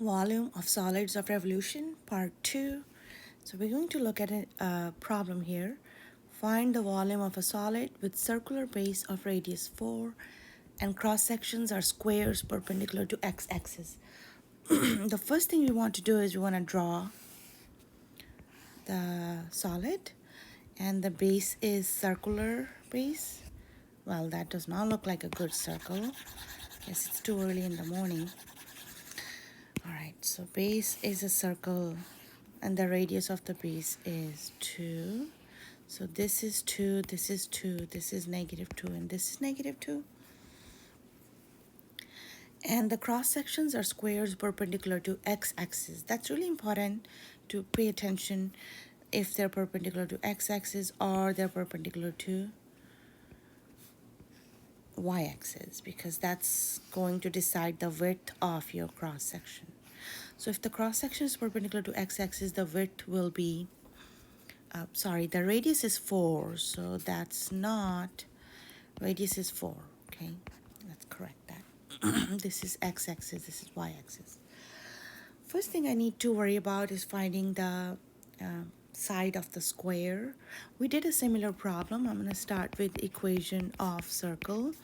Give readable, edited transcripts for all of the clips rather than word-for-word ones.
Volume of Solids of Revolution, Part 2. So we're going to look at a problem here. Find the volume of a solid with circular base of radius 4 and cross sections are squares perpendicular to x-axis. The first thing we want to do is we want to draw the solid, and the base is circular base. Well, that does not look like a good circle. Guess it's too early in the morning. All right, so base is a circle and the radius of the base is 2. So this is 2, this is 2, this is -2, and this is -2. And the cross sections are squares perpendicular to x-axis. That's really important to pay attention if they're perpendicular to x-axis or they're perpendicular to y-axis, because that's going to decide the width of your cross section. So if the cross section is perpendicular to x-axis, the width will be, the radius is 4, so that's not, radius is 4, okay? Let's correct that. This is x-axis, this is y-axis. First thing I need to worry about is finding the side of the square. We did a similar problem. I'm going to start with equation of circle,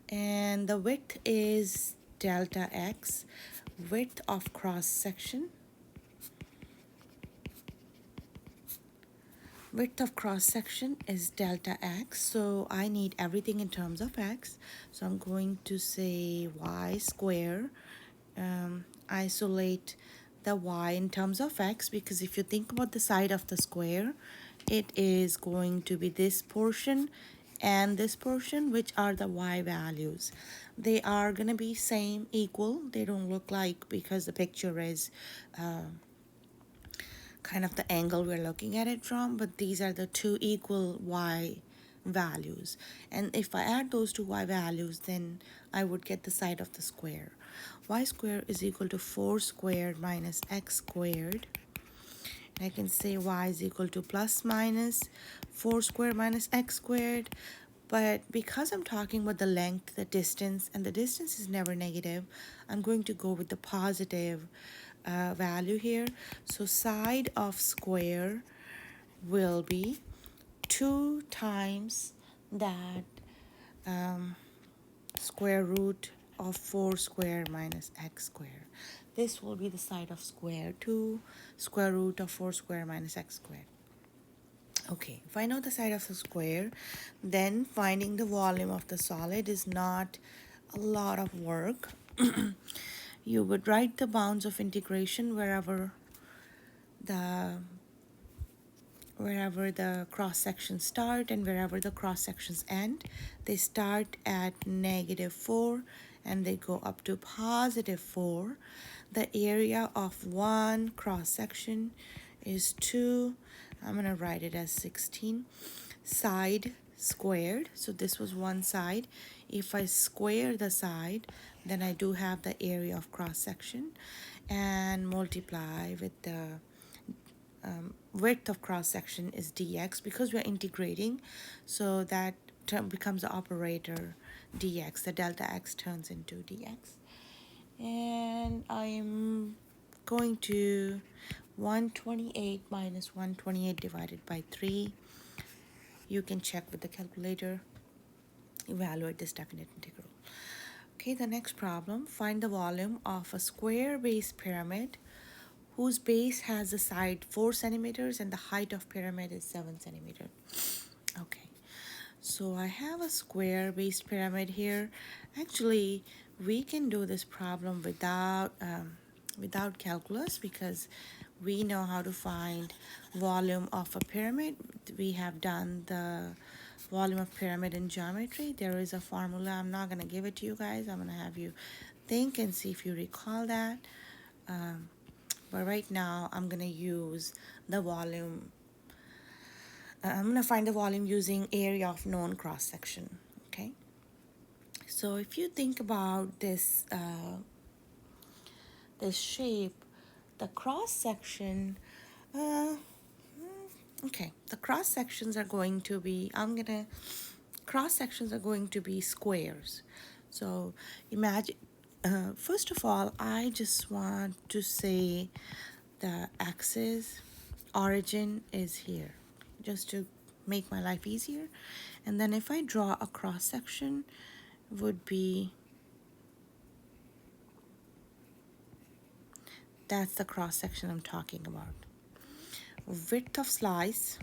and the width is delta x, width of cross section. Width of cross section is delta x, so I need everything in terms of x. So I'm going to say y square, isolate the y in terms of x, because if you think about the side of the square, it is going to be this portion and this portion, which are the y values. They are going to be same, equal. They don't look like, because the picture is kind of the angle we're looking at it from, but these are the two equal y values. And if I add those two y values, then I would get the side of the square. Y squared is equal to 4 squared minus x squared. And I can say y is equal to plus minus 4 squared minus x squared. But because I'm talking about the length, the distance, and the distance is never negative, I'm going to go with the positive value here. So side of square will be 2 times that square root of 4 squared minus x squared. This will be the side of square, 2 square root of 4 squared minus x squared. Okay, if I know the side of the square, then finding the volume of the solid is not a lot of work. You would write the bounds of integration wherever the cross sections start and wherever the cross sections end. They start at -4 and they go up to +4. The area of one cross section is 2. I'm going to write it as 16. Side squared, so this was one side. If I square the side, then I do have the area of cross section, and multiply with the width of cross section is dx, because we're integrating, so that term becomes the operator dx. The delta x turns into dx, and I'm going to 128 minus 128 divided by 3. You can check with the calculator, evaluate this definite integral. Okay, the next problem, find the volume of a square base pyramid whose base has a side 4 centimeters and the height of pyramid is 7 centimeters. Okay, so I have a square based pyramid here. Actually, we can do this problem without calculus, because we know how to find volume of a pyramid. We have done the volume of pyramid in geometry. There is a formula. I'm not going to give it to you guys. I'm going to have you think and see if you recall that. But right now, I'm going to use the volume. I'm going to find the volume using area of known cross section. Okay. So if you think about this, this shape, the cross section, okay, the cross sections are going to be, cross sections are going to be squares. So imagine First of all, I just want to say the axis origin is here, just to make my life easier. And then if I draw a cross section, would be, that's the cross section I'm talking about. Width of slice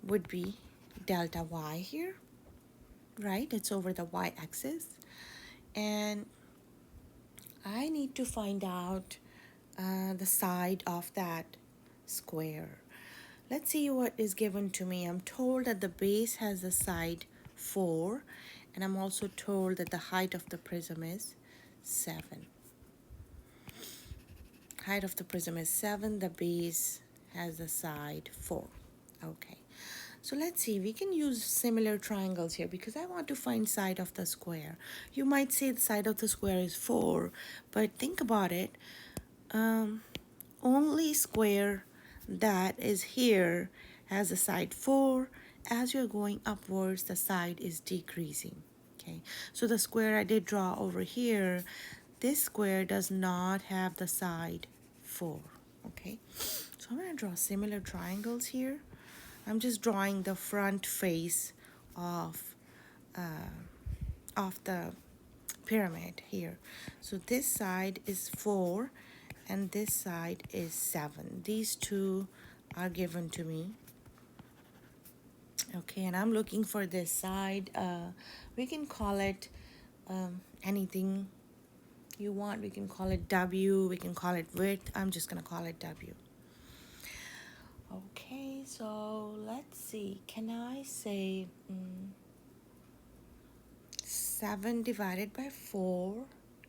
would be delta y here, right? It's over the y-axis. And I need to find out the side of that square. Let's see what is given to me. I'm told that the base has a side 4, and I'm also told that the height of the prism is 7. Height of the prism is 7, the base has a side 4. Okay, so let's see, we can use similar triangles here because I want to find side of the square. You might say the side of the square is 4, but think about it. Only square that is here has a side 4. As you're going upwards, the side is decreasing. Okay, so the square I did draw over here, this square does not have the side 4. Okay, so I'm going to draw similar triangles here. I'm just drawing the front face of the pyramid here. So this side is 4 and this side is 7. These two are given to me. Okay, and I'm looking for this side. We can call it anything you want. We can call it W, we can call it width. I'm just gonna call it W. Okay, so let's see. Can I say 7 divided by 4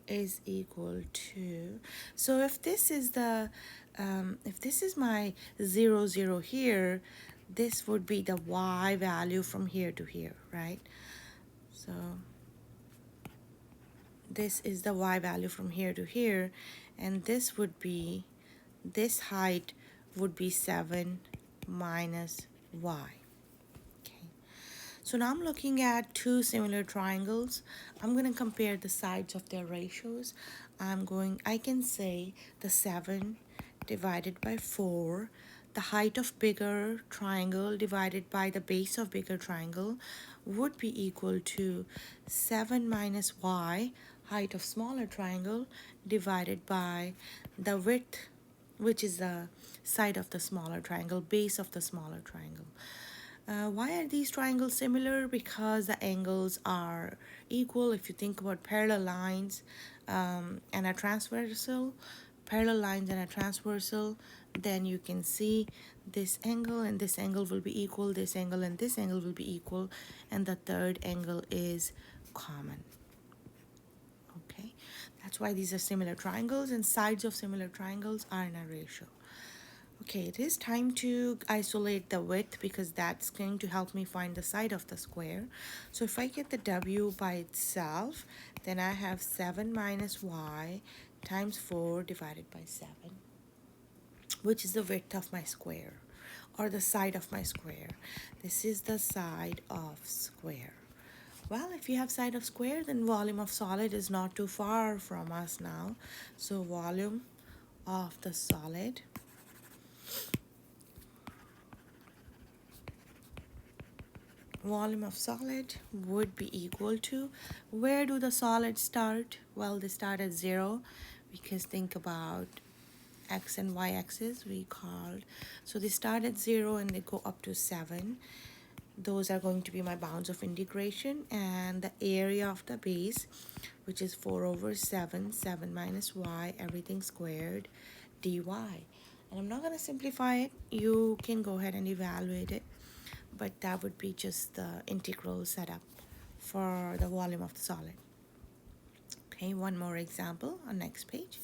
is equal to, so if this is the if this is my 0 0 here, this would be the y value from here to here, right? So this is the y value from here to here, and this would be, this height would be 7 minus y. Okay, so now I'm looking at two similar triangles. I'm going to compare the sides of their ratios. I can say the 7 divided by 4, the height of bigger triangle divided by the base of bigger triangle would be equal to 7 minus y, height of smaller triangle, divided by the width, which is the side of the smaller triangle, base of the smaller triangle. Why are these triangles similar? Because the angles are equal. If you think about parallel lines and a transversal, then you can see this angle and this angle will be equal, this angle and this angle will be equal, and the third angle is common. Okay, that's why these are similar triangles, and sides of similar triangles are in a ratio. Okay, it is time to isolate the width because that's going to help me find the side of the square. So if I get the W by itself, then I have 7 minus y times 4 divided by 7, which is the width of my square, or the side of my square. This is the side of square. Well, if you have side of square, then volume of solid is not too far from us now. So volume of the solid would be equal to, where do the solids start? Well, they start at 0 because think about x and y axis we called. So they start at 0 and they go up to 7. Those are going to be my bounds of integration, and the area of the base, which is 4 over 7, 7 minus y, everything squared, dy. And I'm not going to simplify it. You can go ahead and evaluate it, but that would be just the integral setup for the volume of the solid. Okay, one more example on next page.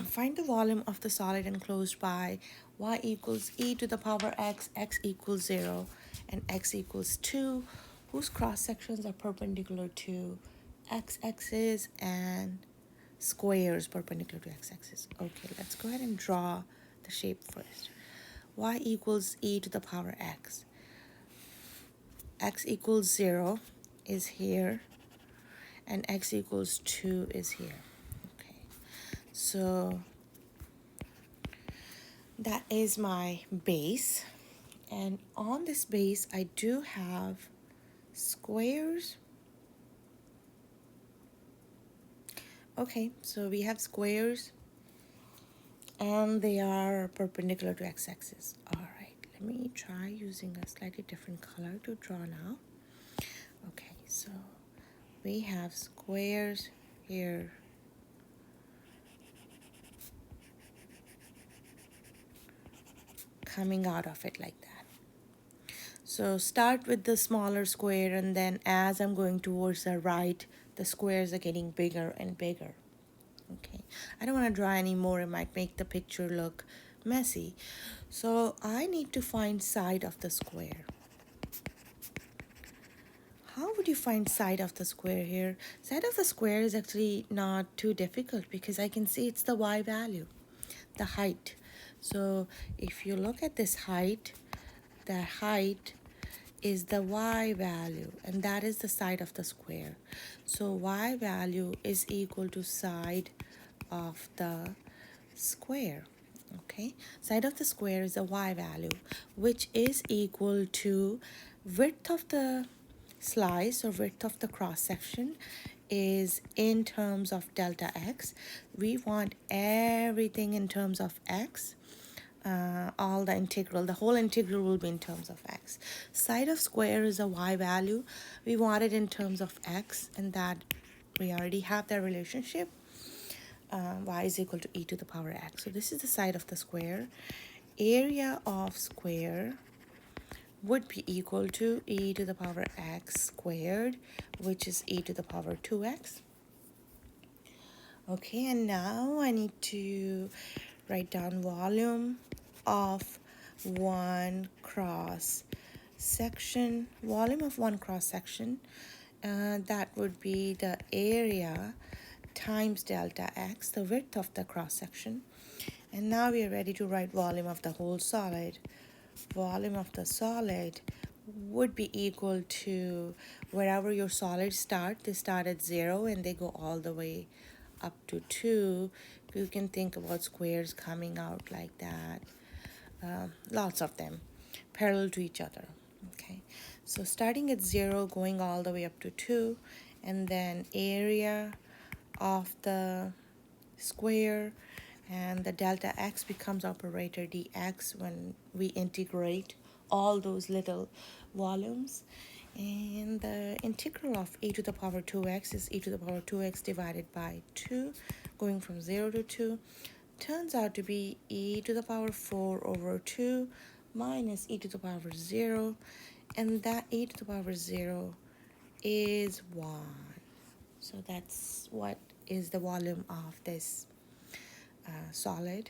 Find the volume of the solid enclosed by y equals e to the power x, x equals 0, and x equals 2, whose cross sections are perpendicular to x-axis and squares perpendicular to x-axis. Okay, let's go ahead and draw the shape first. Y equals e to the power x. X equals 0 is here, and x equals 2 is here. Okay, so that is my base, and on this base I do have squares. Okay, so we have squares and they are perpendicular to x-axis. All right, let me try using a slightly different color to draw now. Okay, so we have squares here, coming out of it like that. So start with the smaller square, and then as I'm going towards the right, the squares are getting bigger and bigger. Okay, I don't want to draw anymore, it might make the picture look messy. So I need to find side of the square. How would you find side of the square here? Side of the square is actually not too difficult because I can see it's the y value, the height. So if you look at this height, the height is the y value, and that is the side of the square. So y value is equal to side of the square. Okay, side of the square is the y value, which is equal to width of the slice or width of the cross section is in terms of delta x. We want everything in terms of x. All the integral, the whole integral will be in terms of x. Side of square is a y value. We want it in terms of x, and that we already have that relationship. Y is equal to e to the power x. So this is the side of the square. Area of square would be equal to e to the power x squared, which is e to the power 2x. Okay, and now I need to write down volume of one cross section. Volume of one cross section, that would be the area times delta x, the width of the cross section. And now we are ready to write volume of the whole solid. Volume of the solid would be equal to wherever your solids start. They start at 0 and they go all the way up to 2. You can think about squares coming out like that. Lots of them parallel to each other. Okay, so starting at 0, going all the way up to 2, and then area of the square, and the delta x becomes operator dx when we integrate all those little volumes. And the integral of e to the power 2x is e to the power 2x divided by 2, going from 0 to 2. Turns out to be e to the power 4 over 2 minus e to the power 0, and that e to the power 0 is 1. So that's what is the volume of this solid.